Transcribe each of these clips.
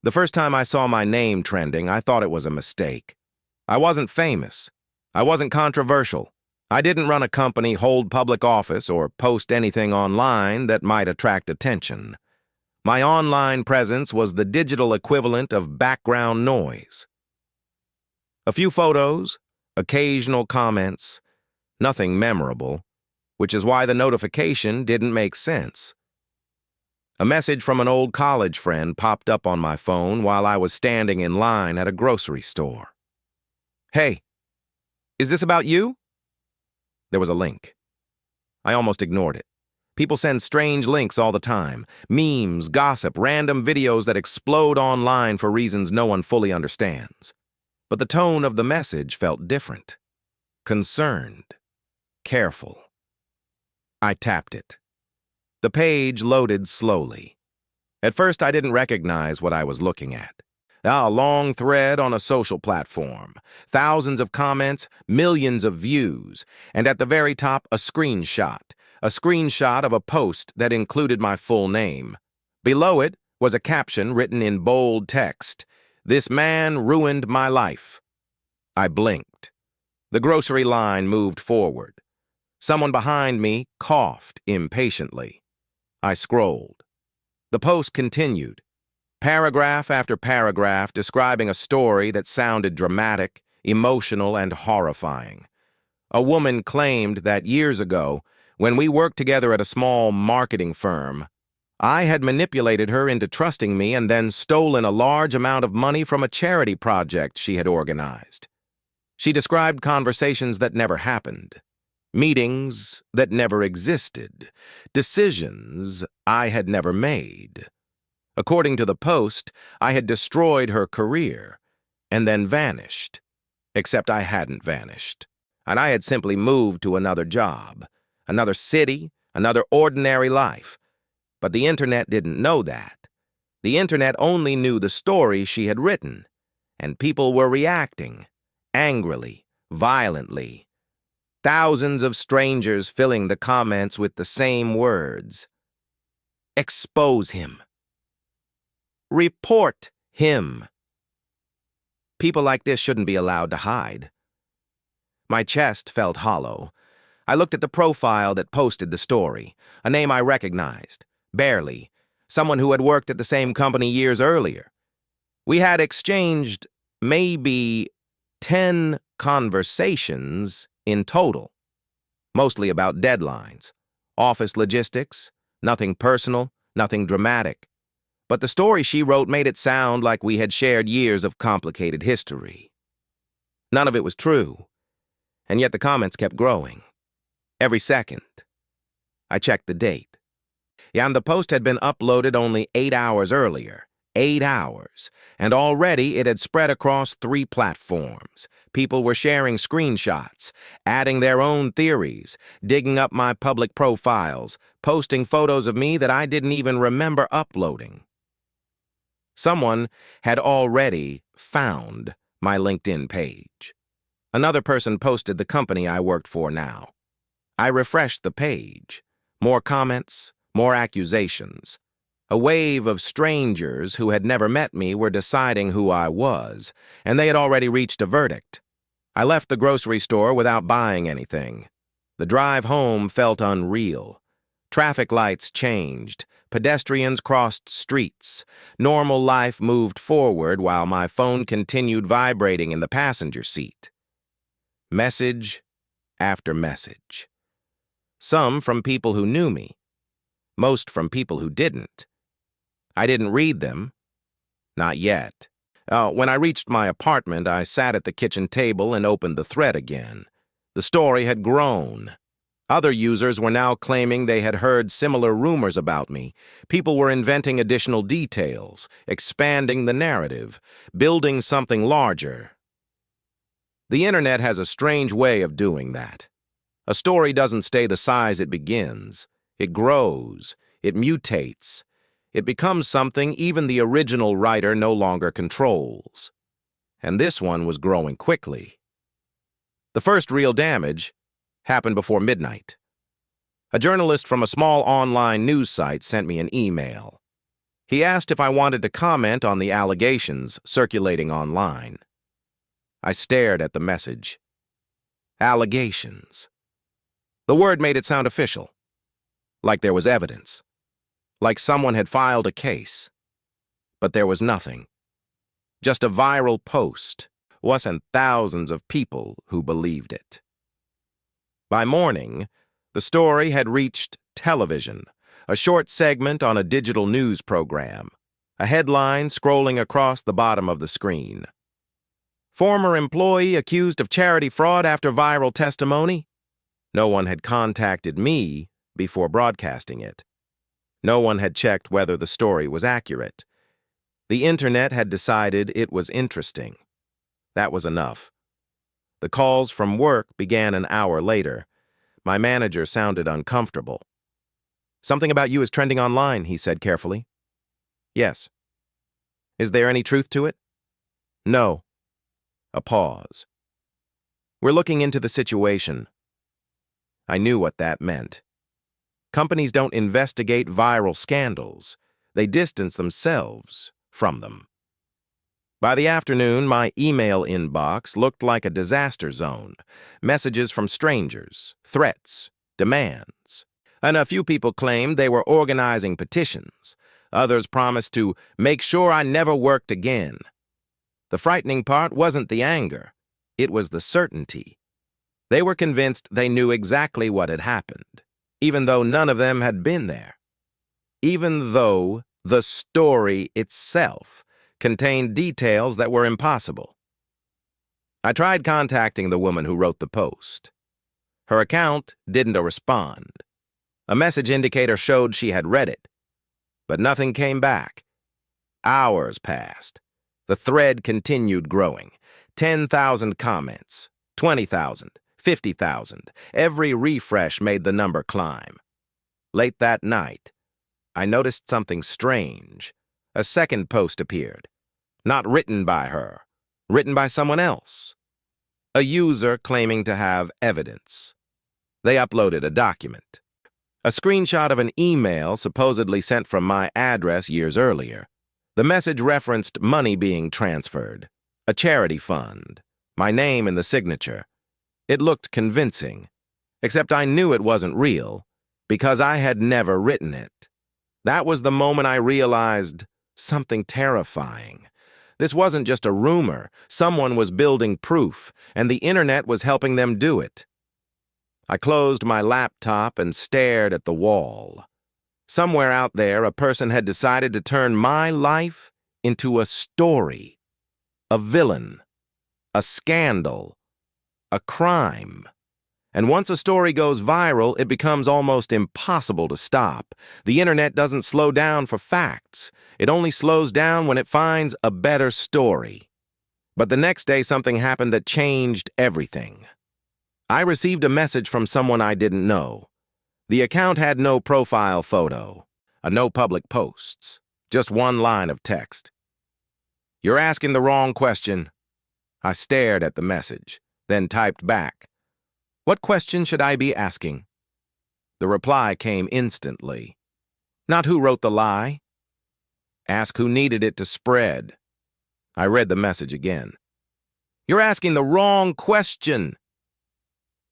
The first time I saw my name trending, I thought it was a mistake. I wasn't famous. I wasn't controversial. I didn't run a company, hold public office, or post anything online that might attract attention. My online presence was the digital equivalent of background noise. A few photos, occasional comments, nothing memorable, which is why the notification didn't make sense. A message from an old college friend popped up on my phone while I was standing in line at a grocery store. "Hey, is this about you?" There was a link. I almost ignored it. People send strange links all the time. Memes, gossip, random videos that explode online for reasons no one fully understands. But the tone of the message felt different. Concerned. Careful. I tapped it. The page loaded slowly. At first, I didn't recognize what I was looking at. A long thread on a social platform. Thousands of comments, millions of views, and at the very top, a screenshot. A screenshot of a post that included my full name. Below it was a caption written in bold text. "This man ruined my life." I blinked. The grocery line moved forward. Someone behind me coughed impatiently. I scrolled. The post continued, paragraph after paragraph describing a story that sounded dramatic, emotional, and horrifying. A woman claimed that years ago, when we worked together at a small marketing firm, I had manipulated her into trusting me and then stolen a large amount of money from a charity project she had organized. She described conversations that never happened, meetings that never existed, decisions I had never made. According to the post, I had destroyed her career and then vanished. Except I hadn't vanished, and I had simply moved to another job, another city, another ordinary life. But the internet didn't know that. The internet only knew the story she had written, and people were reacting, angrily, violently. Thousands of strangers filling the comments with the same words. Expose him. Report him. People like this shouldn't be allowed to hide. My chest felt hollow. I looked at the profile that posted the story, a name I recognized, barely, someone who had worked at the same company years earlier. We had exchanged maybe 10 conversations in total, mostly about deadlines, office logistics, nothing personal, nothing dramatic. But the story she wrote made it sound like we had shared years of complicated history. None of it was true, and yet the comments kept growing. Every second. I checked the date. And the post had been uploaded only 8 hours earlier. 8 hours. And already it had spread across 3 platforms. People were sharing screenshots, adding their own theories, digging up my public profiles, posting photos of me that I didn't even remember uploading. Someone had already found my LinkedIn page. Another person posted the company I worked for now. I refreshed the page. More comments, more accusations. A wave of strangers who had never met me were deciding who I was, and they had already reached a verdict. I left the grocery store without buying anything. The drive home felt unreal. Traffic lights changed. Pedestrians crossed streets. Normal life moved forward while my phone continued vibrating in the passenger seat. Message after message. Some from people who knew me. Most from people who didn't. I didn't read them. Not yet. When I reached my apartment, I sat at the kitchen table and opened the thread again. The story had grown. Other users were now claiming they had heard similar rumors about me. People were inventing additional details, expanding the narrative, building something larger. The internet has a strange way of doing that. A story doesn't stay the size it begins. It grows. It mutates. It becomes something even the original writer no longer controls. And this one was growing quickly. The first real damage happened before midnight. A journalist from a small online news site sent me an email. He asked if I wanted to comment on the allegations circulating online. I stared at the message. Allegations. The word made it sound official, like there was evidence, like someone had filed a case. But there was nothing. Just a viral post, wasn't thousands of people who believed it. By morning, the story had reached television, a short segment on a digital news program, a headline scrolling across the bottom of the screen. Former employee accused of charity fraud after viral testimony. No one had contacted me before broadcasting it. No one had checked whether the story was accurate. The internet had decided it was interesting. That was enough. The calls from work began an hour later. My manager sounded uncomfortable. "Something about you is trending online," he said carefully. "Yes." "Is there any truth to it?" "No." A pause. "We're looking into the situation." I knew what that meant. Companies don't investigate viral scandals. They distance themselves from them. By the afternoon, my email inbox looked like a disaster zone. Messages from strangers, threats, demands. And a few people claimed they were organizing petitions. Others promised to make sure I never worked again. The frightening part wasn't the anger. It was the certainty. They were convinced they knew exactly what had happened, even though none of them had been there. Even though the story itself contained details that were impossible. I tried contacting the woman who wrote the post. Her account didn't respond. A message indicator showed she had read it, but nothing came back. Hours passed. The thread continued growing. 10,000 comments, 20,000, 50,000. Every refresh made the number climb. Late that night, I noticed something strange. A second post appeared. Not written by her, written by someone else. A user claiming to have evidence. They uploaded a document. A screenshot of an email supposedly sent from my address years earlier. The message referenced money being transferred, a charity fund, my name in the signature. It looked convincing, except I knew it wasn't real, because I had never written it. That was the moment I realized something terrifying. This wasn't just a rumor. Someone was building proof, and the internet was helping them do it. I closed my laptop and stared at the wall. Somewhere out there, a person had decided to turn my life into a story, a villain, a scandal, a crime. And once a story goes viral, it becomes almost impossible to stop. The internet doesn't slow down for facts. It only slows down when it finds a better story. But the next day, something happened that changed everything. I received a message from someone I didn't know. The account had no profile photo, no public posts, just one line of text. "You're asking the wrong question." I stared at the message, then typed back, "What question should I be asking?" The reply came instantly. "Not who wrote the lie. Ask who needed it to spread." I read the message again. "You're asking the wrong question."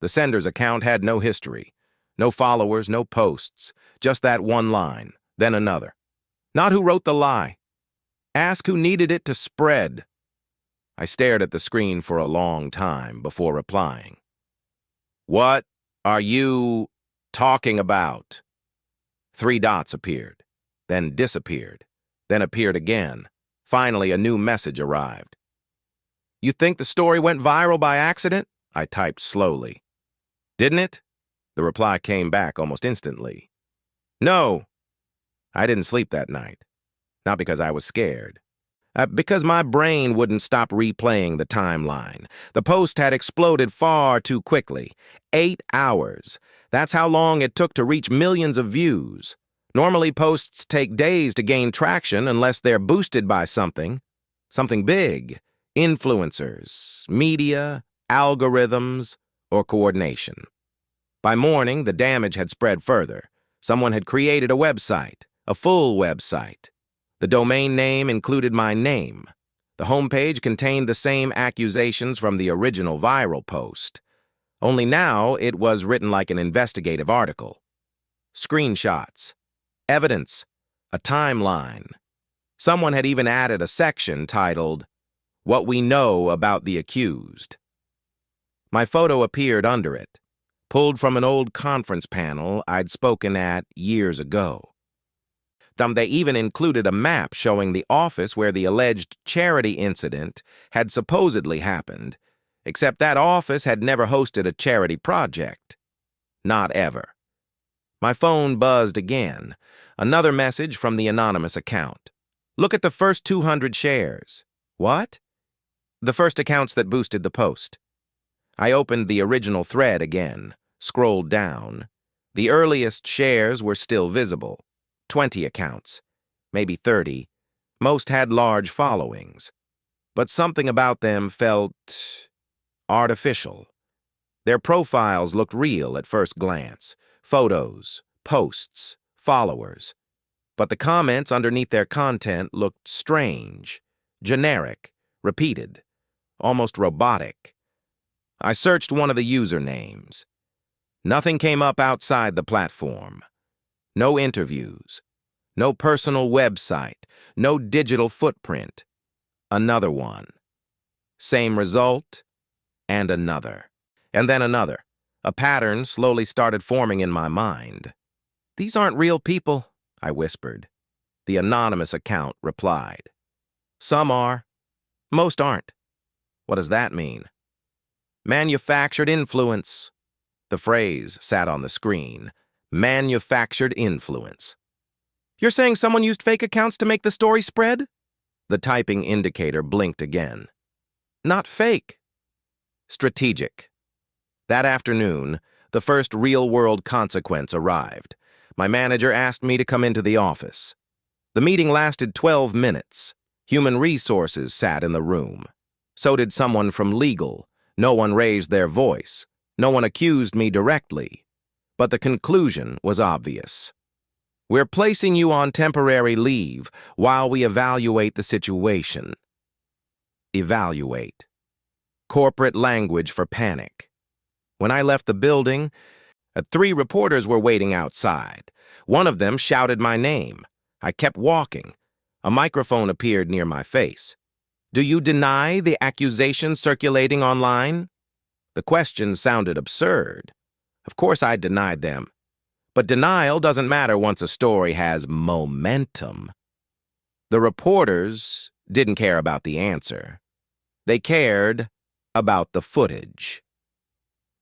The sender's account had no history, no followers, no posts, just that one line, then another. "Not who wrote the lie. Ask who needed it to spread." I stared at the screen for a long time before replying. "What are you talking about?" 3 dots appeared, then disappeared, then appeared again. Finally, a new message arrived. "You think the story went viral by accident?" I typed slowly. "Didn't it?" The reply came back almost instantly. "No." I didn't sleep that night. Not because I was scared. Because my brain wouldn't stop replaying the timeline. The post had exploded far too quickly. 8 hours. That's how long it took to reach millions of views. Normally, posts take days to gain traction unless they're boosted by something big. Influencers, media, algorithms, or coordination. By morning, the damage had spread further. Someone had created a website, a full website. The domain name included my name. The homepage contained the same accusations from the original viral post. Only now it was written like an investigative article. Screenshots, evidence, a timeline. Someone had even added a section titled, "What We Know About the Accused." My photo appeared under it, pulled from an old conference panel I'd spoken at years ago. They even included a map showing the office where the alleged charity incident had supposedly happened, except that office had never hosted a charity project. Not ever. My phone buzzed again. Another message from the anonymous account. Look at the first 200 shares. What? The first accounts that boosted the post. I opened the original thread again, scrolled down. The earliest shares were still visible. 20 accounts, maybe 30. Most had large followings. But something about them felt artificial. Their profiles looked real at first glance. Photos, posts, followers. But the comments underneath their content looked strange, generic, repeated, almost robotic. I searched one of the usernames. Nothing came up outside the platform. No interviews, no personal website, no digital footprint. Another one. Same result, and another. And then another. A pattern slowly started forming in my mind. These aren't real people, I whispered. The anonymous account replied. Some are. Most aren't. What does that mean? Manufactured influence. The phrase sat on the screen. Manufactured influence. You're saying someone used fake accounts to make the story spread? The typing indicator blinked again. Not fake. Strategic. That afternoon, the first real-world consequence arrived. My manager asked me to come into the office. The meeting lasted 12 minutes. Human resources sat in the room. So did someone from legal. No one raised their voice. No one accused me directly. But the conclusion was obvious. We're placing you on temporary leave while we evaluate the situation. Evaluate. Corporate language for panic. When I left the building, 3 reporters were waiting outside. One of them shouted my name. I kept walking. A microphone appeared near my face. Do you deny the accusations circulating online? The question sounded absurd. Of course I denied them. But denial doesn't matter once a story has momentum. The reporters didn't care about the answer. They cared about the footage.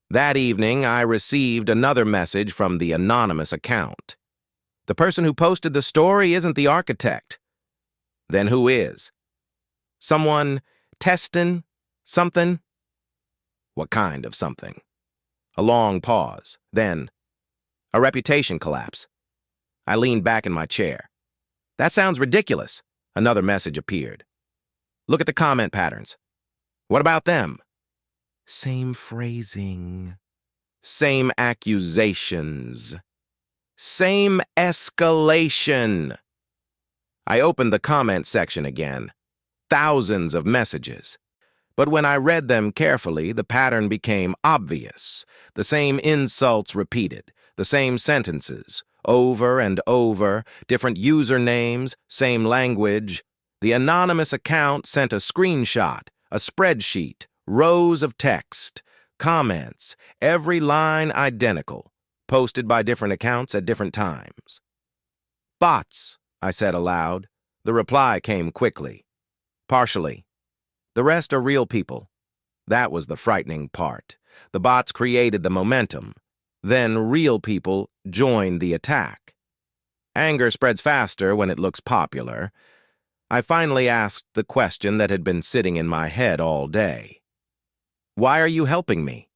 That evening, I received another message from the anonymous account. The person who posted the story isn't the architect. Then who is? Someone testing something? What kind of something? A long pause. Then, a reputation collapse. I leaned back in my chair. That sounds ridiculous. Another message appeared. Look at the comment patterns. What about them? Same phrasing. Same accusations. Same escalation. I opened the comment section again. Thousands of messages. But when I read them carefully, the pattern became obvious. The same insults repeated, the same sentences, over and over, different usernames, same language. The anonymous account sent a screenshot, a spreadsheet, rows of text, comments, every line identical, posted by different accounts at different times. Bots, I said aloud. The reply came quickly. Partially. The rest are real people. That was the frightening part. The bots created the momentum. Then real people joined the attack. Anger spreads faster when it looks popular. I finally asked the question that had been sitting in my head all day. Why are you helping me?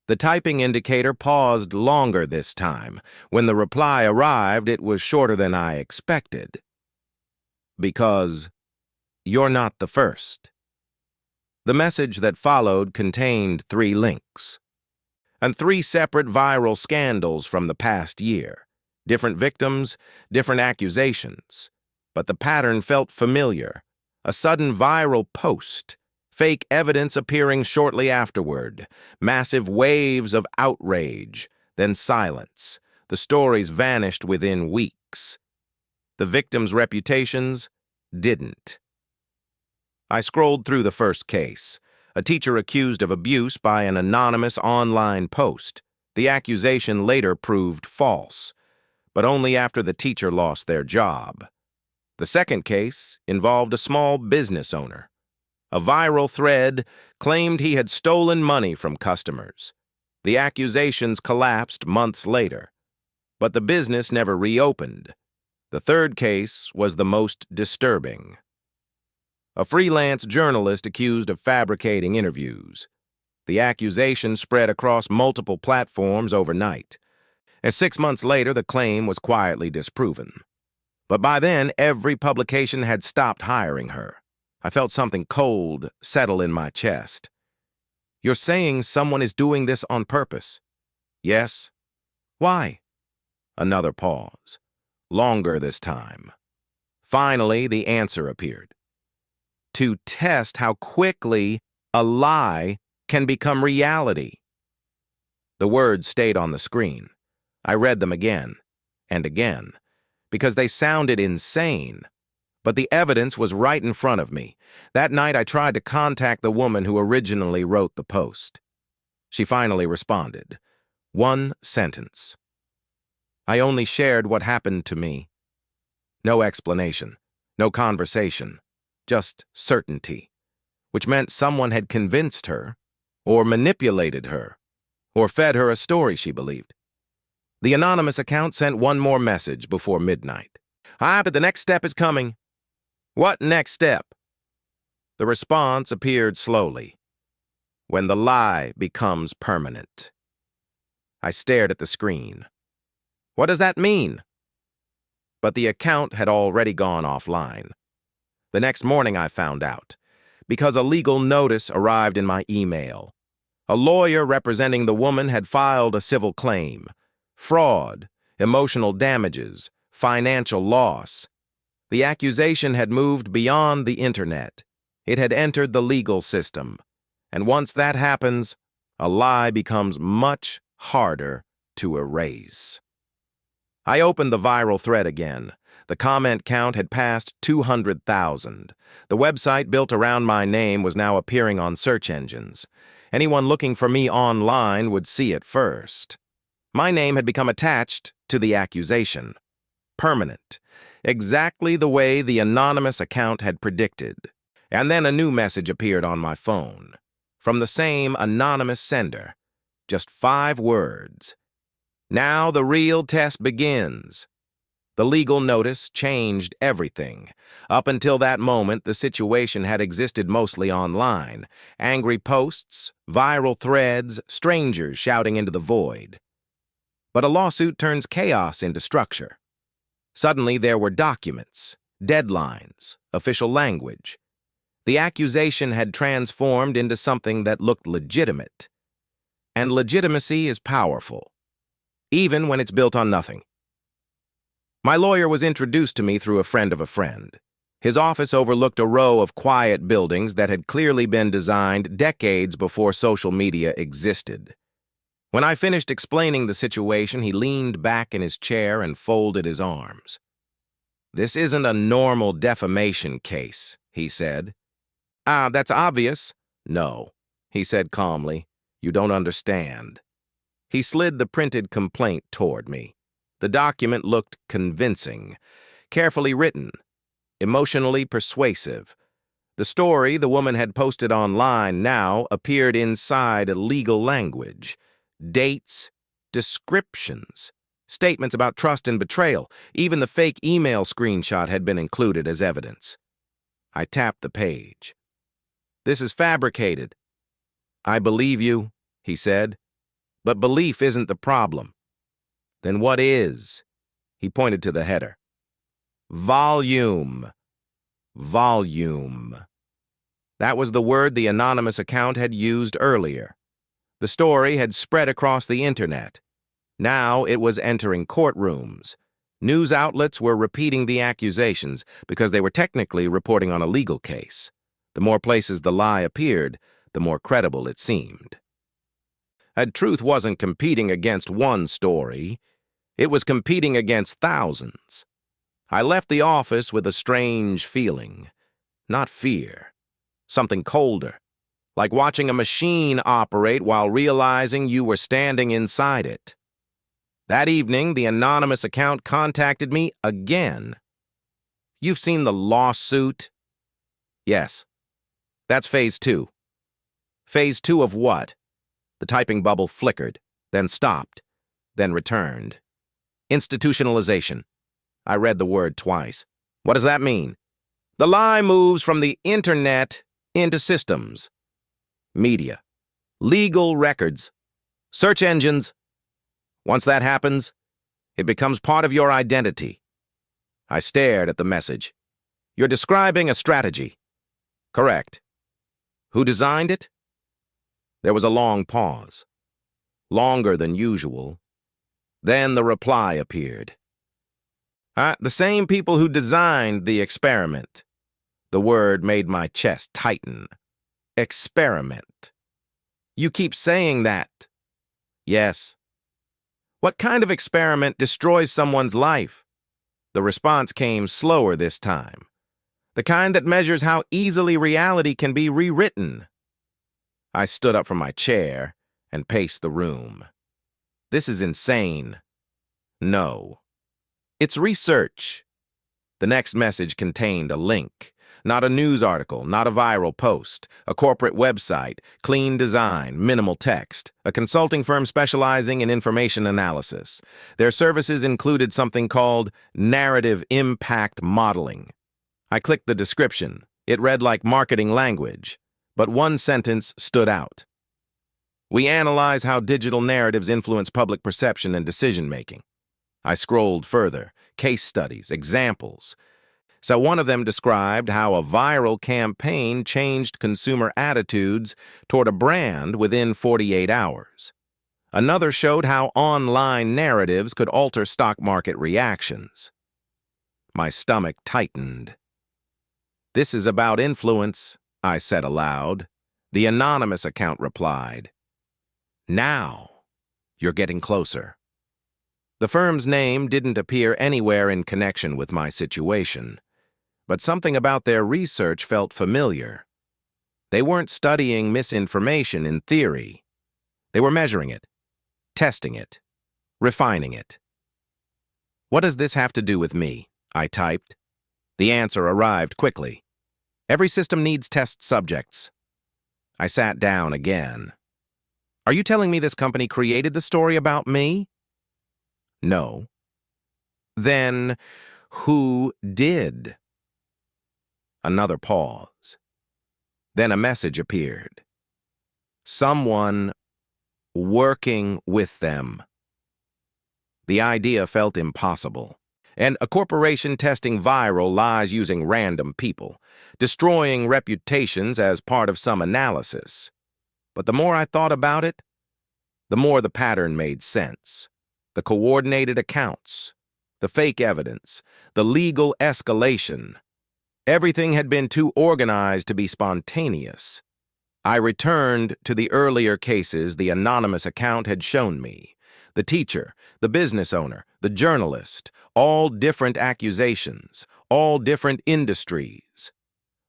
The typing indicator paused longer this time. When the reply arrived, it was shorter than I expected. Because you're not the first. The message that followed contained 3 links, and 3 separate viral scandals from the past year. Different victims, different accusations, But the pattern felt familiar. A sudden viral post, fake evidence appearing shortly afterward, massive waves of outrage, then silence. The stories vanished within weeks. The victims' reputations didn't. I scrolled through the first case, a teacher accused of abuse by an anonymous online post. The accusation later proved false, but only after the teacher lost their job. The second case involved a small business owner. A viral thread claimed he had stolen money from customers. The accusations collapsed months later, but the business never reopened. The third case was the most disturbing. A freelance journalist accused of fabricating interviews. The accusation spread across multiple platforms overnight. And 6 months later, the claim was quietly disproven. But by then, every publication had stopped hiring her. I felt something cold settle in my chest. "You're saying someone is doing this on purpose?" "Yes." "Why?" Another pause. Longer this time. Finally, the answer appeared. "To test how quickly a lie can become reality." The words stayed on the screen. I read them again and again, because they sounded insane. But the evidence was right in front of me. That night, I tried to contact the woman who originally wrote the post. She finally responded. One sentence. "I only shared what happened to me." No explanation, no conversation, just certainty, which meant someone had convinced her, or manipulated her, or fed her a story she believed. The anonymous account sent one more message before midnight. But the next step is coming." "What next step?" The response appeared slowly. "When the lie becomes permanent." I stared at the screen. What does that mean? But the account had already gone offline. The next morning I found out, because a legal notice arrived in my email. A lawyer representing the woman had filed a civil claim. Fraud, emotional damages, financial loss. The accusation had moved beyond the internet. It had entered the legal system. And once that happens, a lie becomes much harder to erase. I opened the viral thread again. The comment count had passed 200,000. The website built around my name was now appearing on search engines. Anyone looking for me online would see it first. My name had become attached to the accusation. Permanent. Exactly the way the anonymous account had predicted. And then a new message appeared on my phone. From the same anonymous sender. Just 5 words. "Now the real test begins." The legal notice changed everything. Up until that moment, the situation had existed mostly online. Angry posts, viral threads, strangers shouting into the void. But a lawsuit turns chaos into structure. Suddenly there were documents, deadlines, official language. The accusation had transformed into something that looked legitimate. And legitimacy is powerful, even when it's built on nothing. My lawyer was introduced to me through a friend of a friend. His office overlooked a row of quiet buildings that had clearly been designed decades before social media existed. When I finished explaining the situation, he leaned back in his chair and folded his arms. "This isn't a normal defamation case," he said. That's obvious." "No," he said calmly. "You don't understand." He slid the printed complaint toward me. The document looked convincing, carefully written, emotionally persuasive. The story the woman had posted online now appeared inside legal language. Dates, descriptions, statements about trust and betrayal. Even the fake email screenshot had been included as evidence. I tapped the page. "This is fabricated." "I believe you," he said. "But belief isn't the problem." "Then what is?" He pointed to the header. "Volume. Volume." That was the word the anonymous account had used earlier. The story had spread across the internet. Now it was entering courtrooms. News outlets were repeating the accusations because they were technically reporting on a legal case. The more places the lie appeared, the more credible it seemed. Truth wasn't competing against one story. It was competing against thousands. I left the office with a strange feeling. Not fear. Something colder. Like watching a machine operate while realizing you were standing inside it. That evening, the anonymous account contacted me again. "You've seen the lawsuit?" "Yes. That's phase 2. "Phase 2 of what?" The typing bubble flickered, then stopped, then returned. "Institutionalization." I read the word twice. "What does that mean?" "The lie moves from the internet into systems. Media. Legal records. Search engines. Once that happens, it becomes part of your identity." I stared at the message. "You're describing a strategy." "Correct." "Who designed it?" There was a long pause. Longer than usual. Then the reply appeared. The same people who designed the experiment." The word made my chest tighten. Experiment. "You keep saying that." "Yes." "What kind of experiment destroys someone's life?" The response came slower this time. "The kind that measures how easily reality can be rewritten." I stood up from my chair and paced the room. "This is insane." "No. It's research." The next message contained a link. Not a news article, not a viral post, a corporate website, clean design, minimal text, a consulting firm specializing in information analysis. Their services included something called narrative impact modeling. I clicked the description. It read like marketing language, but one sentence stood out. "We analyze how digital narratives influence public perception and decision-making." I scrolled further. Case studies, examples. So one of them described how a viral campaign changed consumer attitudes toward a brand within 48 hours. Another showed how online narratives could alter stock market reactions. My stomach tightened. "This is about influence," I said aloud. The anonymous account replied. "Now, you're getting closer." The firm's name didn't appear anywhere in connection with my situation. But something about their research felt familiar. They weren't studying misinformation in theory. They were measuring it, testing it, refining it. "What does this have to do with me?" I typed. The answer arrived quickly. "Every system needs test subjects." I sat down again. "Are you telling me this company created the story about me?" "No." "Then who did?" Another pause. Then a message appeared. "Someone working with them." The idea felt impossible. And a corporation testing viral lies using random people, destroying reputations as part of some analysis. But the more I thought about it, the more the pattern made sense. The coordinated accounts, the fake evidence, the legal escalation. Everything had been too organized to be spontaneous. I returned to the earlier cases the anonymous account had shown me. The teacher, the business owner, the journalist, all different accusations, all different industries.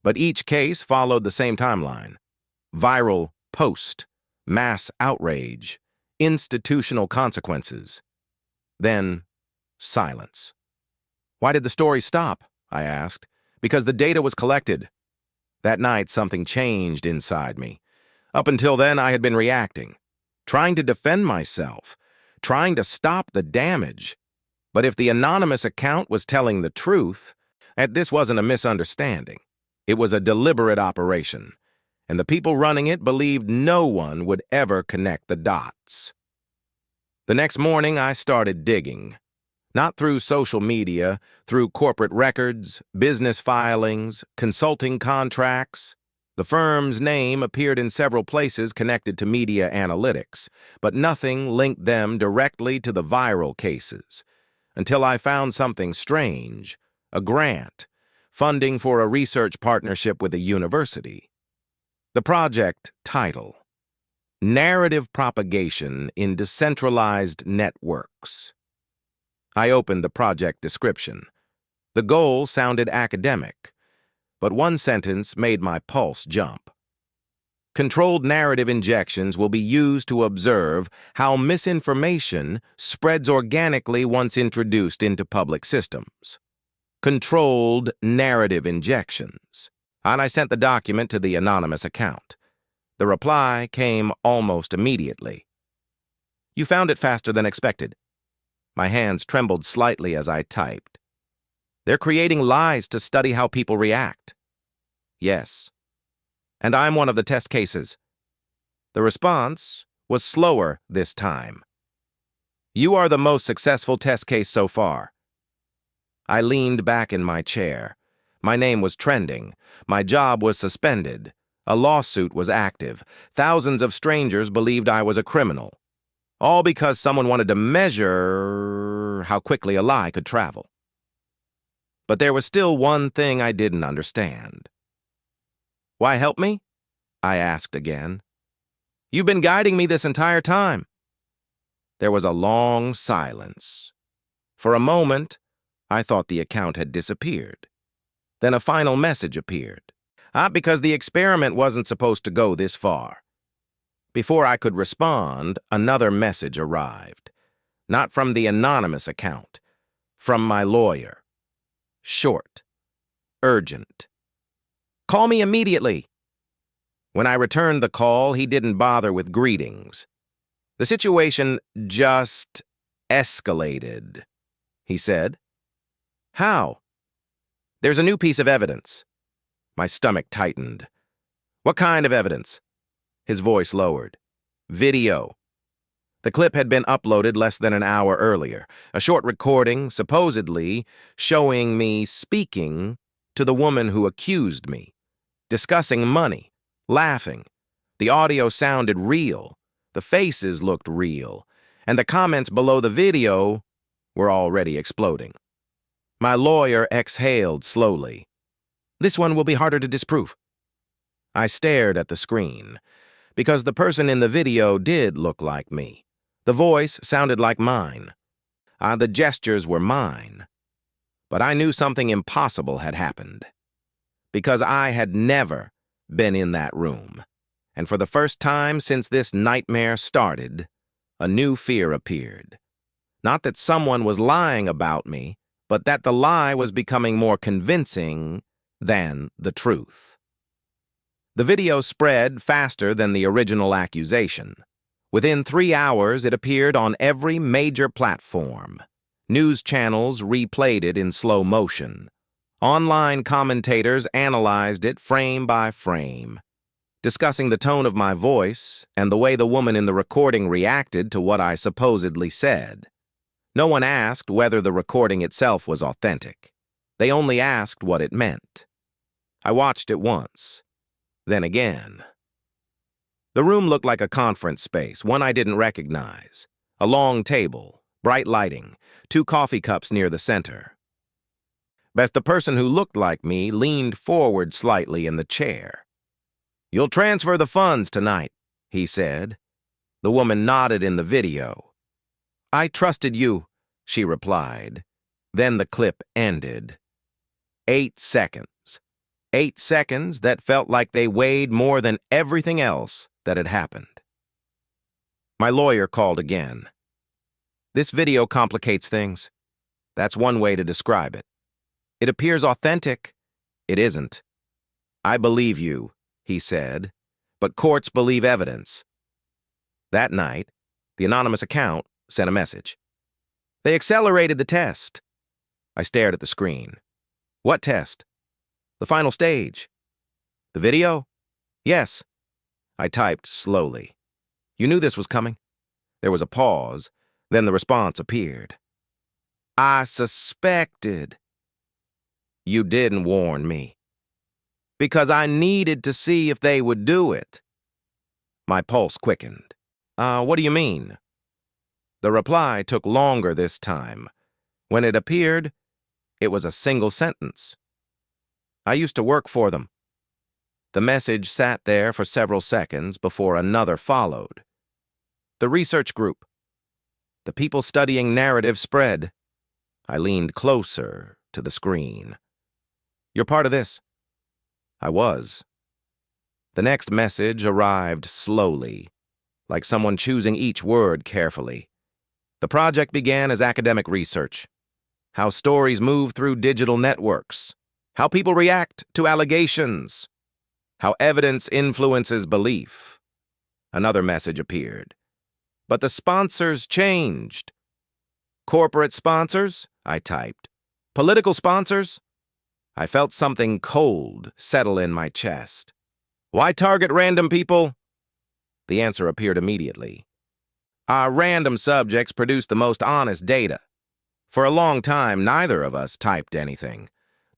But each case followed the same timeline. Viral post, mass outrage, institutional consequences. Then, silence. "Why did the story stop?" I asked. "Because the data was collected." That night, something changed inside me. Up until then, I had been reacting, trying to defend myself, trying to stop the damage. But if the anonymous account was telling the truth, this wasn't a misunderstanding. It was a deliberate operation, and the people running it believed no one would ever connect the dots. The next morning, I started digging. Not through social media, through corporate records, business filings, consulting contracts. The firm's name appeared in several places connected to media analytics, but nothing linked them directly to the viral cases. until I found something strange, a grant, funding for a research partnership with a university. The project title: Narrative Propagation in Decentralized Networks. I opened the project description. The goal sounded academic, but one sentence made my pulse jump. Controlled narrative injections will be used to observe how misinformation spreads organically once introduced into public systems. Controlled narrative injections. And I sent the document to the anonymous account. The reply came almost immediately. You found it faster than expected. My hands trembled slightly as I typed. They're creating lies to study how people react. Yes. And I'm one of the test cases. The response was slower this time. You are the most successful test case so far. I leaned back in my chair. My name was trending. My job was suspended. A lawsuit was active. Thousands of strangers believed I was a criminal. All because someone wanted to measure how quickly a lie could travel. But there was still one thing I didn't understand. Why help me? I asked again. You've been guiding me this entire time. There was a long silence. For a moment, I thought the account had disappeared. Then a final message appeared. Because the experiment wasn't supposed to go this far. Before I could respond, another message arrived. Not from the anonymous account. From my lawyer. Short. Urgent. Call me immediately. When I returned the call, he didn't bother with greetings. The situation just escalated, he said. How? There's a new piece of evidence. My stomach tightened. What kind of evidence? His voice lowered. Video. The clip had been uploaded less than an hour earlier. A short recording, supposedly, showing me speaking to the woman who accused me. Discussing money. Laughing. The audio sounded real. The faces looked real. And the comments below the video were already exploding. My lawyer exhaled slowly. This one will be harder to disprove. I stared at the screen, because the person in the video did look like me. The voice sounded like mine. The gestures were mine. But I knew something impossible had happened, because I had never been in that room. And for the first time since this nightmare started, a new fear appeared. Not that someone was lying about me, but that the lie was becoming more convincing than the truth. The video spread faster than the original accusation. Within 3 hours, it appeared on every major platform. News channels replayed it in slow motion. Online commentators analyzed it frame by frame, discussing the tone of my voice and the way the woman in the recording reacted to what I supposedly said. No one asked whether the recording itself was authentic. They only asked what it meant. I watched it once, then again. The room looked like a conference space, one I didn't recognize. A long table, bright lighting, 2 coffee cups near the center. But the person who looked like me leaned forward slightly in the chair. You'll transfer the funds tonight, he said. The woman nodded in the video. I trusted you, she replied. Then the clip ended. 8 seconds. 8 seconds that felt like they weighed more than everything else that had happened. My lawyer called again. This video complicates things. That's one way to describe it. It appears authentic. It isn't. I believe you, he said, but courts believe evidence. That night, the anonymous account sent a message. They accelerated the test. I stared at the screen. What test? The final stage. The video? Yes. I typed slowly. You knew this was coming. There was a pause, then the response appeared. I suspected. You didn't warn me. Because I needed to see if they would do it. My pulse quickened. What do you mean? The reply took longer this time. When it appeared, it was a single sentence. "I used to work for them." The message sat there for several seconds before another followed. "The research group. The people studying narrative spread." I leaned closer to the screen. "You're part of this." I was. The next message arrived slowly, like someone choosing each word carefully. The project began as academic research. How stories move through digital networks. How people react to allegations. How evidence influences belief. Another message appeared. "But the sponsors changed." "Corporate sponsors?" I typed. "Political sponsors?" I felt something cold settle in my chest. "Why target random people?" The answer appeared immediately. Our random subjects produce the most honest data. For a long time, neither of us typed anything.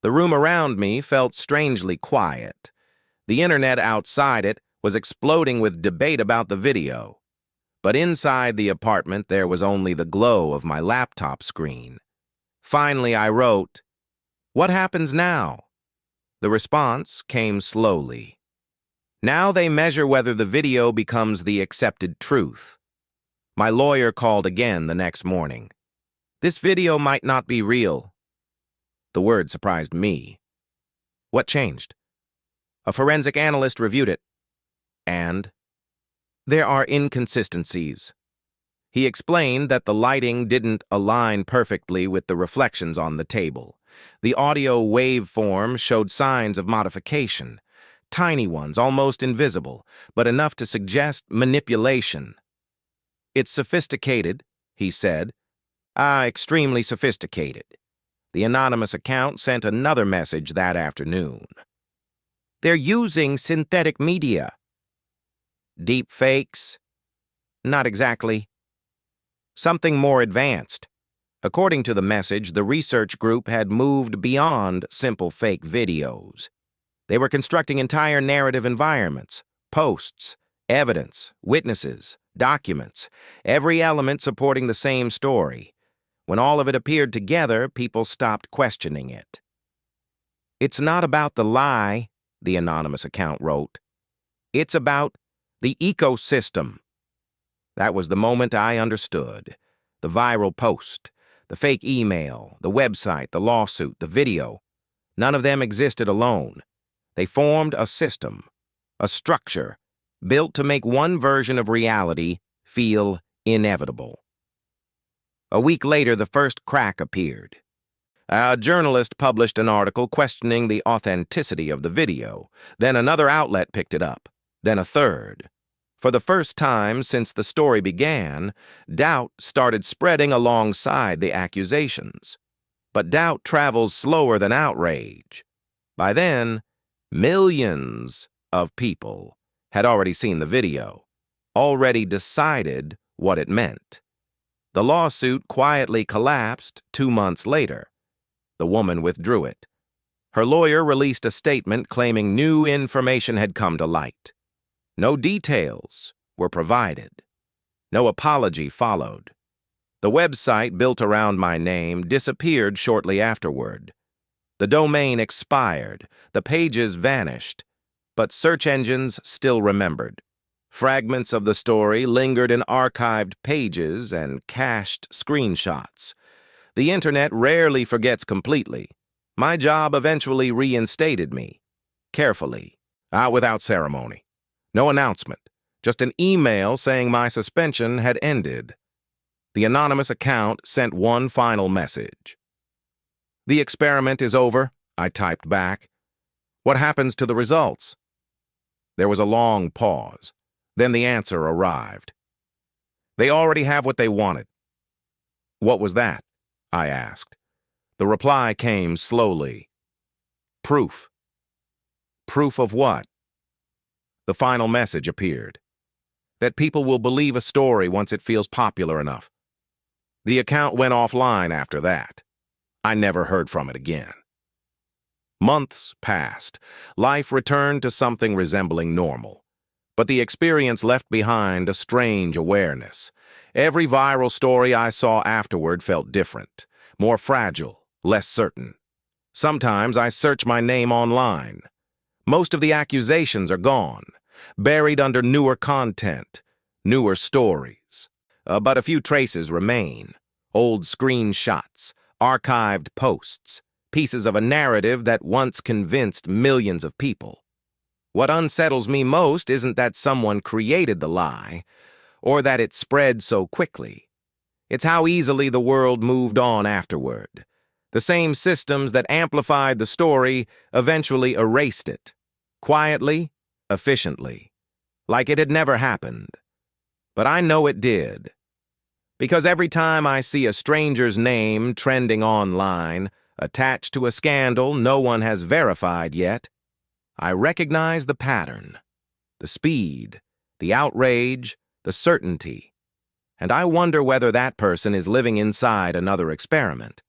The room around me felt strangely quiet. The internet outside it was exploding with debate about the video. But inside the apartment, there was only the glow of my laptop screen. Finally, I wrote, "What happens now?" The response came slowly. "Now they measure whether the video becomes the accepted truth." My lawyer called again the next morning. "This video might not be real." The word surprised me. "What changed?" "A forensic analyst reviewed it." "And?" "There are inconsistencies." He explained that the lighting didn't align perfectly with the reflections on the table. The audio waveform showed signs of modification, tiny ones, almost invisible, but enough to suggest manipulation. "It's sophisticated," he said. Extremely sophisticated." The anonymous account sent another message that afternoon. "They're using synthetic media." "Deep fakes?" "Not exactly." "Something more advanced." According to the message, the research group had moved beyond simple fake videos. They were constructing entire narrative environments, posts, evidence, witnesses, documents, every element supporting the same story. When all of it appeared together, people stopped questioning it. "It's not about the lie," the anonymous account wrote. "It's about the ecosystem." That was the moment I understood. The viral post, the fake email, the website, the lawsuit, the video. None of them existed alone. They formed a system, a structure, built to make one version of reality feel inevitable. A week later, the first crack appeared. A journalist published an article questioning the authenticity of the video. Then another outlet picked it up. Then a third. For the first time since the story began, doubt started spreading alongside the accusations. But doubt travels slower than outrage. By then, millions of people had already seen the video, already decided what it meant. The lawsuit quietly collapsed 2 months later. The woman withdrew it. Her lawyer released a statement claiming new information had come to light. No details were provided. No apology followed. The website built around my name disappeared shortly afterward. The domain expired, the pages vanished, but search engines still remembered. Fragments of the story lingered in archived pages and cached screenshots. The internet rarely forgets completely. My job eventually reinstated me. Carefully, without ceremony. No announcement, just an email saying my suspension had ended. The anonymous account sent one final message. "The experiment is over," I typed back. "What happens to the results?" There was a long pause. Then the answer arrived. "They already have what they wanted." "What was that?" I asked. The reply came slowly. "Proof." "Proof of what?" The final message appeared. "That people will believe a story once it feels popular enough." The account went offline after that. I never heard from it again. Months passed. Life returned to something resembling normal. But the experience left behind a strange awareness. Every viral story I saw afterward felt different. more fragile, less certain. Sometimes I search my name online. Most of the accusations are gone, buried under newer content, newer stories. But a few traces remain. Old screenshots, archived posts, pieces of a narrative that once convinced millions of people. What unsettles me most isn't that someone created the lie, or that it spread so quickly. It's how easily the world moved on afterward. The same systems that amplified the story eventually erased it. Quietly, efficiently. Like it had never happened. But I know it did. Because every time I see a stranger's name trending online, attached to a scandal no one has verified yet, I recognize the pattern, the speed, the outrage, the certainty. And I wonder whether that person is living inside another experiment,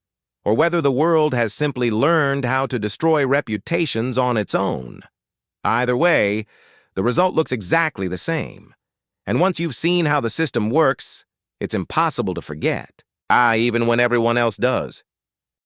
or whether the world has simply learned how to destroy reputations on its own. Either way, the result looks exactly the same. And once you've seen how the system works, it's impossible to forget. Even when everyone else does.